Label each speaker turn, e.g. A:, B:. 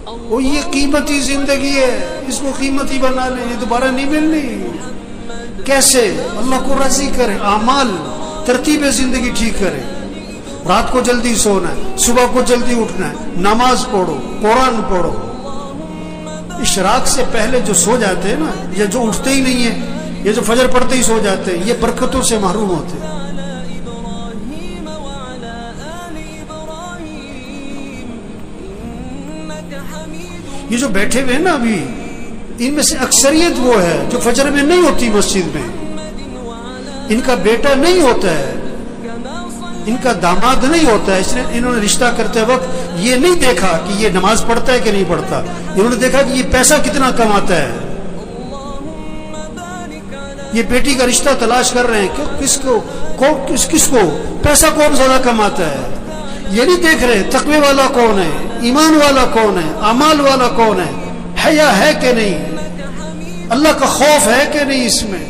A: وہ یہ قیمتی زندگی ہے، اس کو قیمتی بنا لیں، یہ دوبارہ نہیں ملنی۔ کیسے؟ اللہ کو راضی کرے، اعمال ترتیب زندگی ٹھیک کرے، رات کو جلدی سونا ہے، صبح کو جلدی اٹھنا ہے، نماز پڑھو، قرآن پڑھو۔ اشراق سے پہلے جو سو جاتے ہیں نا، یہ جو اٹھتے ہی نہیں ہیں، یہ جو فجر پڑھتے ہی سو جاتے ہیں، یہ برکتوں سے محروم ہوتے ہیں۔ یہ جو بیٹھے ہوئے ہیں نا ابھی، ان میں سے اکثریت وہ ہے جو فجر میں نہیں ہوتی مسجد میں، ان کا بیٹا نہیں ہوتا ہے، ان کا داماد نہیں ہوتا ہے، اس لیے انہوں نے رشتہ کرتے وقت یہ نہیں دیکھا کہ یہ نماز پڑھتا ہے کہ نہیں پڑھتا، انہوں نے دیکھا کہ یہ پیسہ کتنا کماتا ہے۔ یہ بیٹی کا رشتہ تلاش کر رہے ہیں کہ کس کو پیسہ کون زیادہ کماتا ہے، یہ نہیں دیکھ رہے تقوی والا کون ہے، ایمان والا کون ہے، اعمال والا کون ہے، حیا ہے کہ نہیں، اللہ کا خوف ہے کہ نہیں اس میں۔